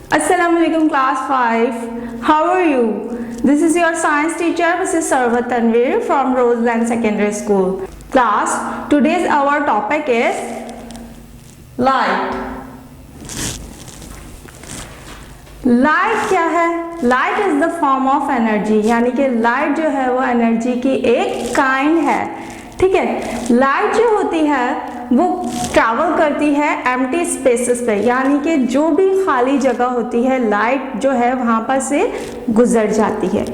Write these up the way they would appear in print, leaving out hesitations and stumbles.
Assalamualaikum class 5. How are you? This is your science teacher Mrs. Sarva Tanvir from Roseland Secondary School. Class, today's our topic is light. Light क्या है? Light is the form of energy, यानी कि light जो है वो energy की एक kind है। ठीक है, लाइट जो होती है वो ट्रैवल करती है एम्प्टी स्पेसेस पे, यानी कि जो भी खाली जगह होती है लाइट जो है वहां पर से गुजर जाती है।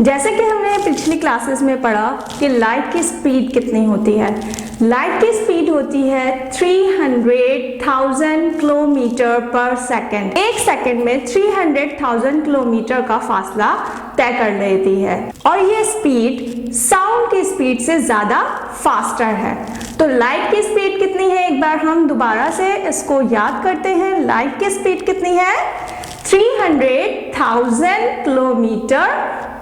जैसे कि हमने पिछली क्लासेस में पढ़ा कि लाइट की स्पीड कितनी होती है। लाइट की स्पीड होती है 300,000 किलोमीटर पर सेकेंड। एक सेकेंड में 300,000 किलोमीटर का फासला तय कर लेती है और ये स्पीड साउंड की स्पीड से ज्यादा फास्टर है। तो लाइट की स्पीड कितनी है, एक बार हम दोबारा से इसको याद करते हैं। लाइट की स्पीड कितनी है? 300,000 किलोमीटर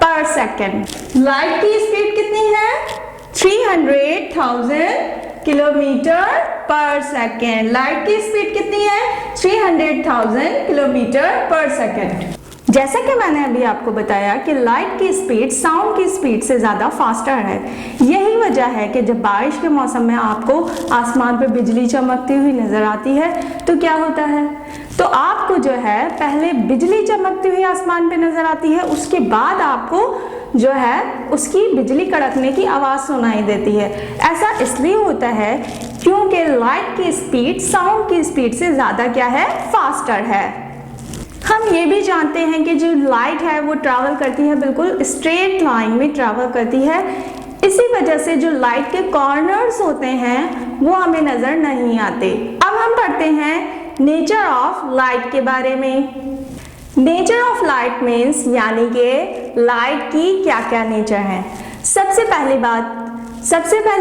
पर सेकेंड। लाइट की स्पीड कितनी है? 300,000 किलोमीटर पर सेकेंड। लाइट की स्पीड कितनी है? 300,000 किलोमीटर पर सेकेंड। जैसा कि मैंने अभी आपको बताया कि लाइट की स्पीड साउंड की स्पीड से ज़्यादा फास्टर है। यही वजह है कि जब बारिश के मौसम में आपको आसमान पर बिजली चमकती हुई नज़र आती है तो क्या होता है, तो आपको जो है पहले बिजली चमकती हुई आसमान पे नज़र आती है, उसके बाद आपको जो है उसकी बिजली कड़कने की आवाज़ सुनाई देती है। ऐसा इसलिए होता है क्योंकि लाइट की स्पीड साउंड की स्पीड से ज़्यादा क्या है, फास्टर है। हम ये भी जानते हैं कि जो लाइट है वो ट्रैवल करती है बिल्कुल स्ट्रेट लाइन में ट्रैवल करती है। इसी वजह से जो लाइट के कॉर्नर्स होते हैं वो हमें नज़र नहीं आते। अब हम पढ़ते हैं नेचर ऑफ लाइट के बारे में। नेचर ऑफ लाइट मीन्स यानी कि लाइट की क्या क्या नेचर है। सबसे पहली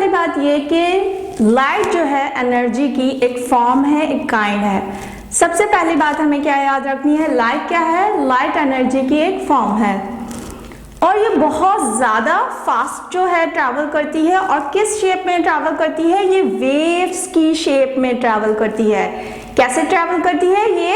बात ये कि लाइट जो है एनर्जी की एक फॉर्म है, एक काइंड है। सबसे पहली बात हमें क्या याद रखनी है, लाइट क्या है? लाइट एनर्जी की एक फॉर्म है और ये बहुत ज़्यादा फास्ट जो है ट्रैवल करती है। और किस शेप में ट्रैवल करती है? ये वेव्स की शेप में ट्रैवल करती है। कैसे ट्रैवल करती है? ये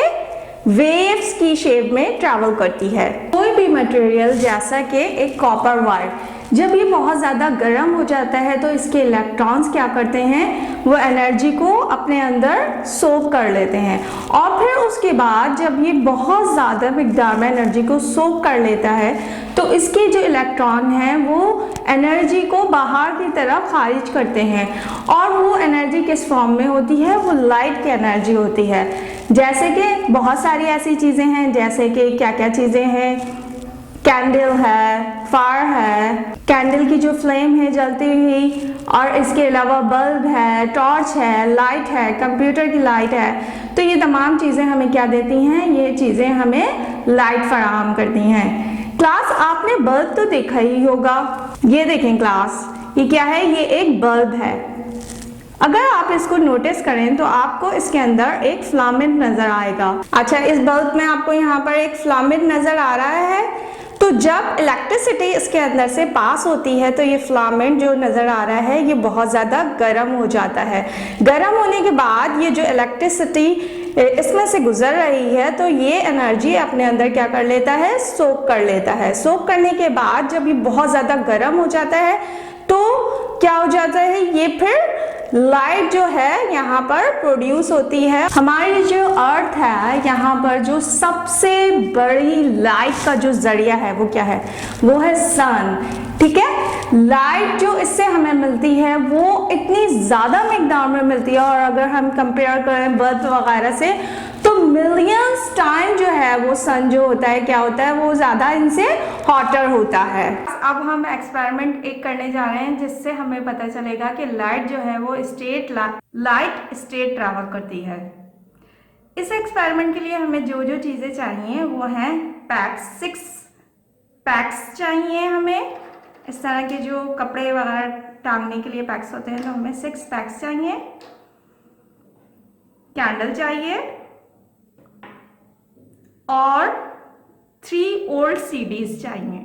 वेव्स की शेप में ट्रैवल करती है। कोई भी मटेरियल जैसा कि एक कॉपर वायर, जब ये बहुत ज़्यादा गर्म हो जाता है तो इसके इलेक्ट्रॉन्स क्या करते हैं, वो एनर्जी को अपने अंदर सोक कर लेते हैं और फिर उसके बाद जब ये बहुत ज़्यादा मिकदार में एनर्जी को सोक कर लेता है तो इसके जो इलेक्ट्रॉन हैं वो एनर्जी को बाहर की तरफ खारिज करते हैं और वो एनर्जी किस फॉर्म में होती है? वो लाइट की एनर्जी होती है। जैसे कि बहुत सारी ऐसी चीज़ें हैं, जैसे कि क्या क्या चीज़ें हैं, कैंडल है, फायर है, कैंडल की जो फ्लेम है जलती हुई, और इसके अलावा बल्ब है, टॉर्च है, लाइट है, कंप्यूटर की लाइट है। तो ये तमाम चीज़ें हमें क्या देती हैं? ये चीज़ें हमें लाइट फराहम करती हैं। क्लास, आपने बल्ब तो देखा ही होगा। ये देखें क्लास, ये क्या है? ये एक बल्ब है। अगर आप इसको नोटिस करें तो आपको इसके अंदर एक फिलामेंट नजर आएगा। अच्छा, इस बल्ब में आपको यहाँ पर एक फिलामेंट नजर आ रहा है। तो जब इलेक्ट्रिसिटी इसके अंदर से पास होती है तो ये फिलामेंट जो नज़र आ रहा है ये बहुत ज़्यादा गर्म हो जाता है। गर्म होने के बाद ये जो इलेक्ट्रिसिटी इसमें से गुजर रही है तो ये एनर्जी अपने अंदर क्या कर लेता है? सोक कर लेता है। सोक करने के बाद जब ये बहुत ज़्यादा गर्म हो जाता है तो क्या हो जाता है, ये फिर लाइट जो है यहाँ पर प्रोड्यूस होती है। हमारी जो अर्थ है यहाँ पर जो सबसे बड़ी लाइट का जो जरिया है वो क्या है? वो है सन। ठीक है, लाइट जो इससे हमें मिलती है वो इतनी ज़्यादा मिकदार में मिलती है और अगर हम कंपेयर करें बल्ब वगैरह से तो मिलियंस टाइम जो है वो सन जो होता है क्या होता है, वो ज़्यादा इनसे हॉटर होता है। अब हम एक्सपेरिमेंट एक करने जा रहे हैं जिससे हमें पता चलेगा कि लाइट जो है वो लाइट स्टेट ट्रैवल करती है। इस एक्सपेरिमेंट के लिए हमें जो जो चीज़ें चाहिए वो हैं पैक्स। 6 पैक्स चाहिए हमें। इस तरह के जो कपड़े वगैरह टांगने के लिए पैक्स होते हैं तो हमें 6 पैक्स चाहिए। कैंडल चाहिए और 3 ओल्ड सीडीज चाहिए।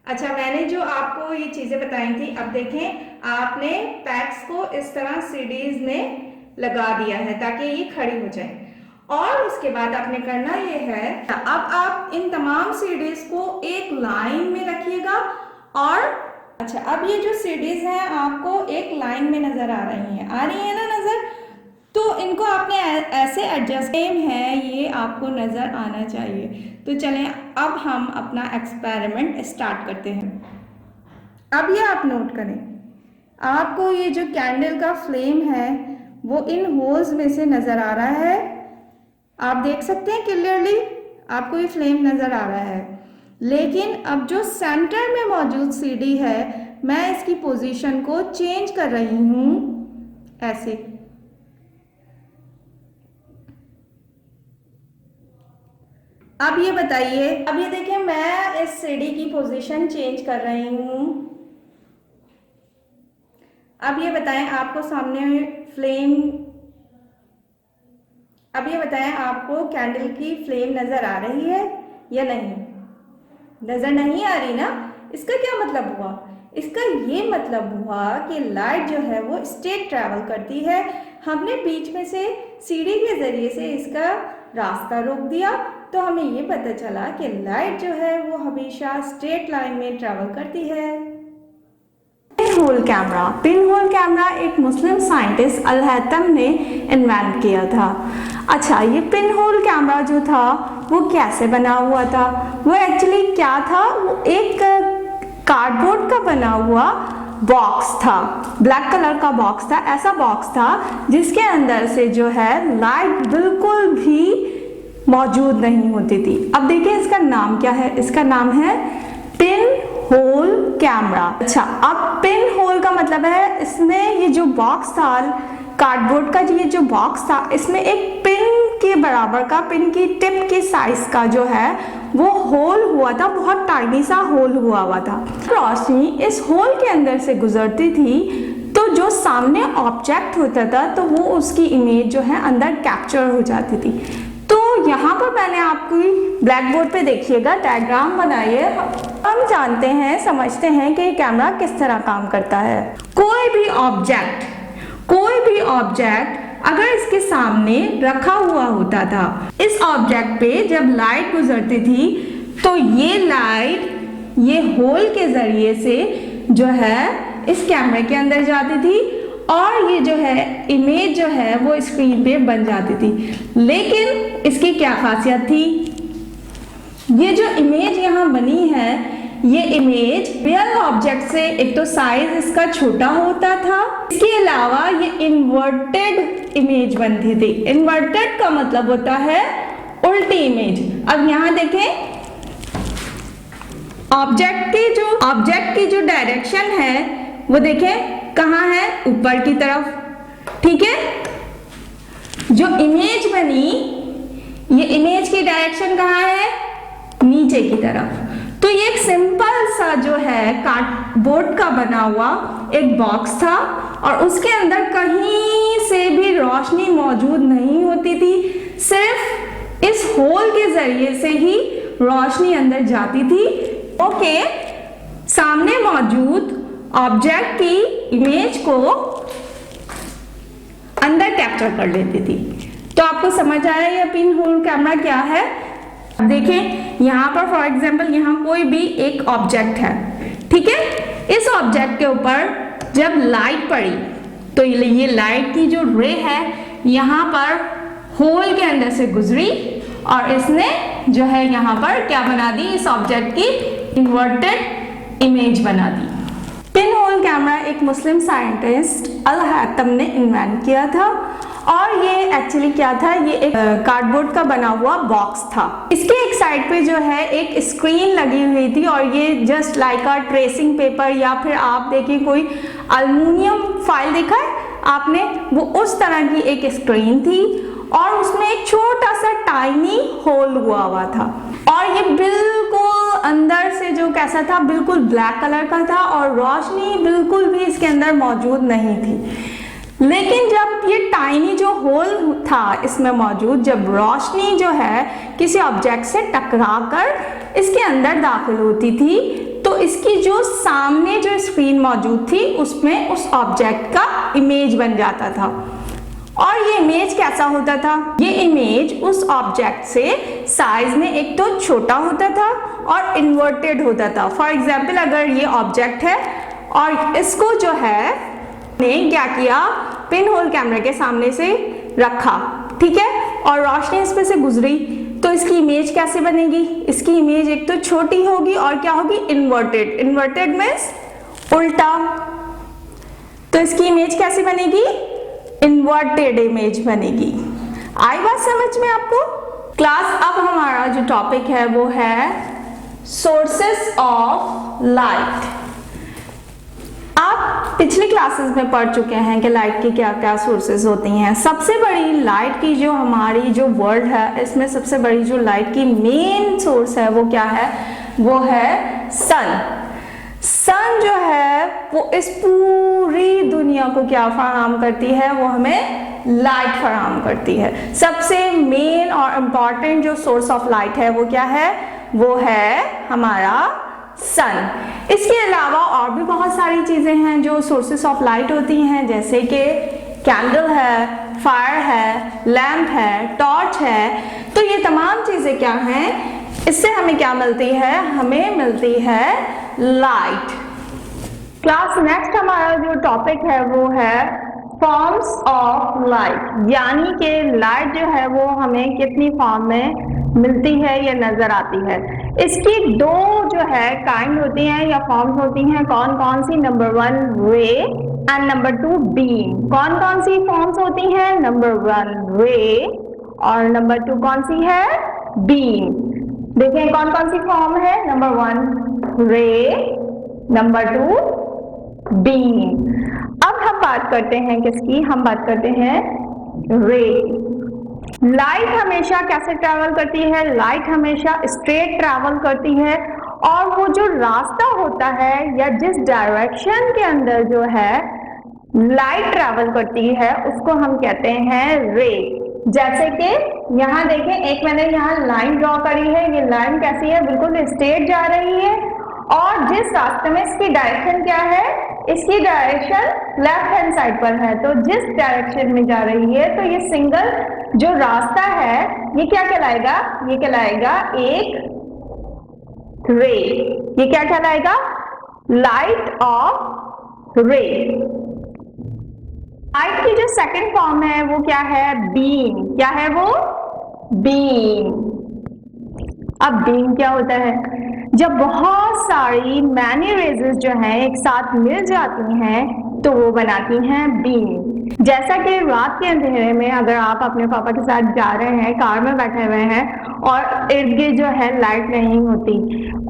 अच्छा, मैंने जो आपको ये चीज़ें बताई थी, अब देखें आपने पैक्स को इस तरह सीडीज में लगा दिया है ताकि ये खड़ी हो जाए और उसके बाद आपने करना ये है, अब आप इन तमाम सीडीज को एक लाइन में रखिएगा और अच्छा, अब ये जो सीडीज हैं आपको एक लाइन में नजर आ रही हैं, आ रही है ना नजर? तो इनको आपने ऐसे एडजस्ट है, ये आपको नजर आना चाहिए। तो चलें अब हम अपना एक्सपेरिमेंट स्टार्ट करते हैं। अब ये आप नोट करें, आपको ये जो कैंडल का फ्लेम है वो इन होल्स में से नजर आ रहा है। आप देख सकते हैं क्लियरली, आपको ये फ्लेम नजर आ रहा है। लेकिन अब जो सेंटर में मौजूद सीडी है, मैं इसकी पोजीशन को चेंज कर रही हूं ऐसे। अब ये बताइए, अब ये देखिए मैं इस सीडी की पोजीशन चेंज कर रही हूं। अब ये बताएं आपको सामने फ्लेम, अब ये बताएं आपको कैंडल की फ्लेम नजर आ रही है या नहीं? नजर नहीं आ रही ना? इसका क्या मतलब हुआ? इसका ये मतलब हुआ कि लाइट जो है वो स्ट्रेट ट्रैवल करती है। हमने बीच में से सीढ़ी के जरिए से इसका रास्ता रोक दिया, तो हमें ये पता चला कि लाइट जो है वो हमेशा स्ट्रेट लाइन में ट्रैवल करती है। Pin hole camera, pin hole camera एक मुस्लिम साइंटिस्ट अल-हैतम ने इन्वेंट किया था। अच्छा, ये पिन होल कैमरा जो था वो कैसे बना हुआ था? वो एक्चुअली क्या था, वो एक कार्डबोर्ड का बना हुआ बॉक्स था, ब्लैक कलर का बॉक्स था। ऐसा बॉक्स था जिसके अंदर से जो है लाइट बिल्कुल भी मौजूद नहीं होती थी। अब देखिए इसका नाम क्या है, इसका नाम है पिन होल कैमरा। अच्छा, अब पिन होल का मतलब है इसमें ये जो बॉक्स था, कार्डबोर्ड का ये जो बॉक्स था, इसमें एक पिन के बराबर का, पिन की टिप के साइज का जो है वो होल हुआ था, बहुत टाइनी सा होल हुआ था। रोशनी इस होल के अंदर से गुजरती थी तो जो सामने ऑब्जेक्ट होता था तो वो उसकी इमेज जो है अंदर कैप्चर हो जाती थी। तो यहाँ पर मैंने आपको ब्लैक बोर्ड पे देखिएगा डायग्राम बनाइए। हम जानते हैं, समझते हैं कि कैमरा किस तरह काम करता है। कोई भी ऑब्जेक्ट अगर इसके सामने रखा हुआ होता था, इस ऑब्जेक्ट पे जब लाइट गुजरती थी तो ये लाइट ये होल के जरिए से जो है इस कैमरे के अंदर जाती थी और ये जो है इमेज जो है वो स्क्रीन पे बन जाती थी। लेकिन इसकी क्या खासियत थी? ये जो इमेज यहाँ बनी है, ये इमेज रियल ऑब्जेक्ट से एक तो साइज इसका छोटा होता था, इसके अलावा ये इन्वर्टेड इमेज बनती थी। इन्वर्टेड का मतलब होता है उल्टी इमेज। अब यहाँ देखें, ऑब्जेक्ट की जो डायरेक्शन है वो देखें कहाँ है, ऊपर की तरफ, ठीक है। जो इमेज बनी, ये इमेज की डायरेक्शन कहाँ है, नीचे की तरफ। तो ये एक सिंपल सा जो है कार्डबोर्ड का बना हुआ एक बॉक्स था और उसके अंदर कहीं से भी रोशनी मौजूद नहीं होती थी, सिर्फ इस होल के जरिए से ही रोशनी अंदर जाती थी। ओके, सामने मौजूद ऑब्जेक्ट की इमेज को अंदर कैप्चर कर लेती थी। तो आपको समझ आया ये पिन होल कैमरा क्या है? अब देखें यहाँ पर फॉर एग्जांपल यहाँ कोई भी एक ऑब्जेक्ट है, ठीक है। इस ऑब्जेक्ट के ऊपर जब लाइट पड़ी तो ये लाइट की जो रे है यहाँ पर होल के अंदर से गुजरी और इसने जो है यहाँ पर क्या बना दी, इस ऑब्जेक्ट की इन्वर्टेड इमेज बना दी। पिन होल कैमरा एक मुस्लिम साइंटिस्ट अल-हैतम ने इन्वेंट किया था और ये एक्चुअली क्या था, ये एक कार्डबोर्ड का बना हुआ बॉक्स था। इसके एक साइड पे जो है एक स्क्रीन लगी हुई थी और ये जस्ट लाइक अ ट्रेसिंग पेपर या फिर आप देखिए कोई एल्युमिनियम फाइल देखा है आपने, वो उस तरह की एक स्क्रीन थी और उसमें एक छोटा सा टाइनी होल हुआ था और ये बिल्कुल अंदर से जो कैसा था, बिल्कुल ब्लैक कलर का था और रोशनी बिल्कुल भी इसके अंदर मौजूद नहीं थी। लेकिन जब ये टाइनी जो होल था इसमें मौजूद, जब रोशनी जो है किसी ऑब्जेक्ट से टकराकर इसके अंदर दाखिल होती थी तो इसकी जो सामने जो स्क्रीन मौजूद थी उसमें उस ऑब्जेक्ट का इमेज बन जाता था और ये इमेज कैसा होता था? ये इमेज उस ऑब्जेक्ट से साइज में एक तो छोटा होता था और इन्वर्टेड होता था। फॉर एग्जाम्पल, अगर ये ऑब्जेक्ट है और इसको जो है ने क्या किया, पिन होल कैमरा के सामने से रखा, ठीक है, और रोशनी इस पे से गुजरी, तो इसकी इमेज कैसे बनेगी? इसकी इमेज एक तो छोटी होगी और क्या होगी, इन्वर्टेड। इन्वर्टेड मीन्स उल्टा। तो इसकी इमेज कैसी बनेगी? इन्वर्टेड इमेज बनेगी। आई बात समझ में आपको? क्लास, अब हमारा जो टॉपिक है वो है सोर्सेस ऑफ लाइट। आप पिछली क्लासेस में पढ़ चुके हैं कि लाइट की क्या क्या सोर्सेज होती हैं। सबसे बड़ी लाइट की जो हमारी जो वर्ल्ड है, इसमें सबसे बड़ी जो लाइट की मेन सोर्स है वो क्या है? वो है सन। सन जो है वो इस पूरी दुनिया को क्या फराहम करती है? वो हमें लाइट फराहम करती है। सबसे मेन और इम्पॉर्टेंट जो सोर्स ऑफ लाइट है वो क्या है? वो है हमारा सन। इसके अलावा और भी बहुत सारी चीजें हैं जो सोर्सेस ऑफ लाइट होती हैं, जैसे कि कैंडल है, फायर है, लैंप है, टॉर्च है। तो ये तमाम चीजें क्या हैं? इससे हमें क्या मिलती है? हमें मिलती है लाइट। क्लास, नेक्स्ट हमारा जो टॉपिक है वो है फॉर्म्स ऑफ लाइट, यानी कि लाइट जो है वो हमें कितनी फॉर्म में मिलती है या नजर आती है। इसकी दो जो है काइंड होती हैं या फॉर्म्स होती हैं। कौन कौन सी? नंबर 1 रे एंड नंबर 2 बीम। कौन कौन सी फॉर्म्स होती हैं? नंबर 1 रे और नंबर 2 कौन सी है? बीम। देखें कौन कौन सी फॉर्म है? नंबर 1 रे, नंबर 2 बीम। अब हम बात करते हैं किसकी? हम बात करते हैं रे की। लाइट हमेशा कैसे ट्रैवल करती है? लाइट हमेशा स्ट्रेट ट्रैवल करती है और वो जो रास्ता होता है या जिस डायरेक्शन के अंदर जो है लाइट ट्रैवल करती है उसको हम कहते हैं रे। जैसे कि यहाँ देखें, एक मैंने यहाँ लाइन ड्रॉ करी है। ये लाइन कैसी है? बिल्कुल स्ट्रेट जा रही है और जिस रास्ते में इसकी डायरेक्शन क्या है? इसकी डायरेक्शन लेफ्ट हैंड साइड पर है। तो जिस डायरेक्शन में जा रही है तो ये सिंगल जो रास्ता है ये क्या कहलाएगा? ये कहलाएगा एक रे। ये क्या कहलाएगा? लाइट ऑफ रे। लाइट की जो सेकंड फॉर्म है वो क्या है? बीम। क्या है वो? बीम। अब बीम क्या होता है? जब बहुत सारी मैनी रेजेस जो हैं एक साथ मिल जाती हैं तो वो बनाती हैं बीम। जैसा कि रात के अंधेरे में अगर आप अपने पापा के साथ जा रहे हैं, कार में बैठे हुए हैं और इर्द गिर्द जो है लाइट नहीं होती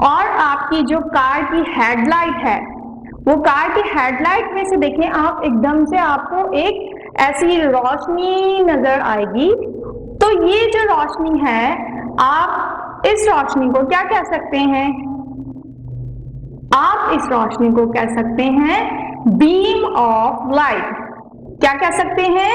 और आपकी जो कार की हेडलाइट है वो कार की हेडलाइट में से देखें आप, एकदम से आपको एक ऐसी रोशनी नजर आएगी। तो ये जो रोशनी है, आप इस रोशनी को क्या कह सकते हैं? आप इस रोशनी को कह सकते हैं बीम ऑफ लाइट। क्या कह सकते हैं?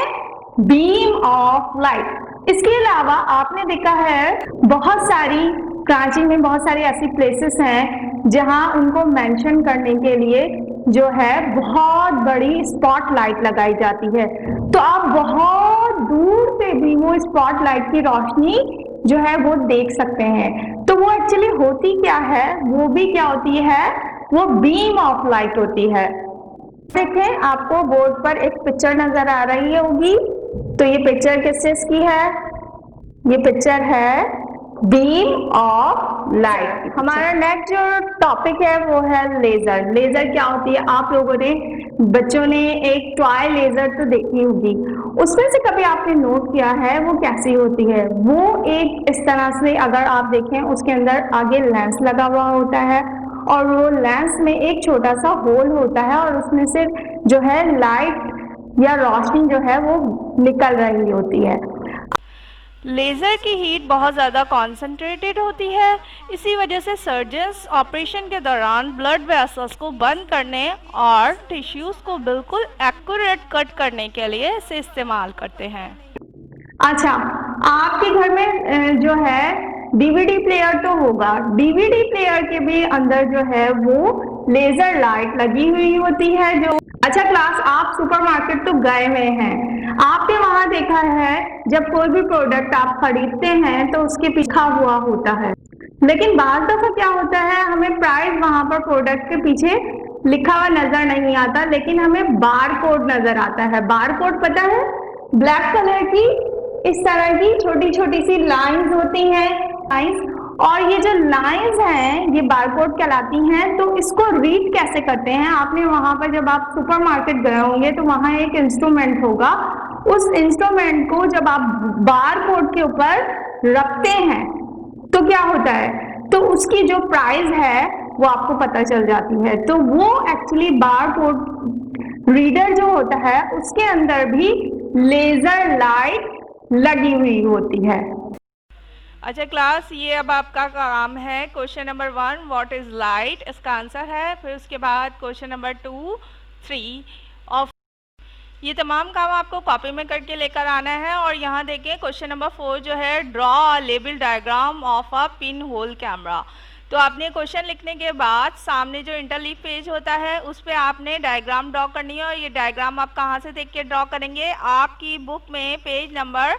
Beam of light. इसके अलावा आपने देखा है बहुत सारी कराची में बहुत सारी ऐसी प्लेसेस हैं जहां उनको मेंशन करने के लिए जो है बहुत बड़ी स्पॉटलाइट लगाई जाती है। तो आप बहुत दूर से भी वो स्पॉटलाइट की रोशनी जो है वो देख सकते हैं। तो वो एक्चुअली होती क्या है? वो भी क्या होती है? वो बीम ऑफ लाइट होती है। देखें, आपको बोर्ड पर एक पिक्चर नजर आ रही होगी। तो ये पिक्चर किस चीज की है? ये पिक्चर है बीम ऑफ लाइट। हमारा नेक्स्ट जो टॉपिक है वो है लेजर। लेजर क्या होती है? आप लोगों ने, बच्चों ने एक टॉय लेजर तो देखी होगी, उसमें से कभी आपने नोट किया है वो कैसी होती है? वो एक इस तरह से, अगर आप देखें उसके अंदर आगे लेंस लगा हुआ होता है और वो लेंस में एक छोटा सा होल होता है और उसमें से जो है लाइट या रोशनी जो है वो निकल रही होती है। लेज़र की हीट बहुत ज़्यादा कॉन्सेंट्रेटेड होती है। इसी वजह से सर्जन्स ऑपरेशन के दौरान ब्लड वेसल्स को बंद करने और टिश्यूज़ को बिल्कुल एक्यूरेट कट करने के लिए इसे इस्तेमाल करते हैं। अच्छा, आपके घर में जो है डीवीडी प्लेयर तो होगा। डीवीडी प्लेयर के भी अंदर जो है वो लेजर लाइट लगी हुई होती है। जो अच्छा क्लास, आप सुपरमार्केट तो गए हुए हैं, आपने वहां देखा है जब कोई भी प्रोडक्ट आप खरीदते हैं तो उसके पीछे लिखा हुआ होता है, लेकिन बार दफा क्या होता है हमें प्राइस वहां पर प्रोडक्ट के पीछे लिखा हुआ नजर नहीं आता, लेकिन हमें बार कोड नजर आता है। बार कोड पता है, ब्लैक कलर की इस तरह की छोटी छोटी सी लाइंस होती हैं, लाइंस, और ये जो लाइंस हैं ये बारकोड कहलाती हैं। तो इसको रीड कैसे करते हैं, आपने वहां पर जब आप सुपरमार्केट गए होंगे तो वहां एक इंस्ट्रूमेंट होगा, उस इंस्ट्रूमेंट को जब आप बारकोड के ऊपर रखते हैं तो क्या होता है, तो उसकी जो प्राइस है वो आपको पता चल जाती है। तो वो एक्चुअली बारकोड रीडर जो होता है उसके अंदर भी लेजर लाइट लगी हुई होती है। अच्छा क्लास, ये अब आपका काम है question number 1 what is light, इसका आंसर है। फिर उसके बाद क्वेश्चन नंबर 2, 3 और ये तमाम काम आपको कॉपी में करके लेकर आना है। और यहाँ देखें क्वेश्चन नंबर 4 जो है draw a label diagram of a pin hole camera. तो आपने क्वेश्चन लिखने के बाद सामने जो इंटरलीफ पेज होता है उस पर आपने डायग्राम ड्रॉ करनी है। और ये डायग्राम आप कहाँ से देख के ड्रॉ करेंगे, आपकी बुक में पेज नंबर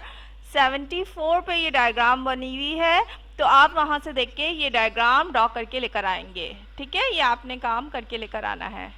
74 पे ये डायग्राम बनी हुई है, तो आप वहाँ से देख के ये डायग्राम ड्रॉ करके लेकर आएंगे। ठीक है, ये आपने काम करके लेकर आना है।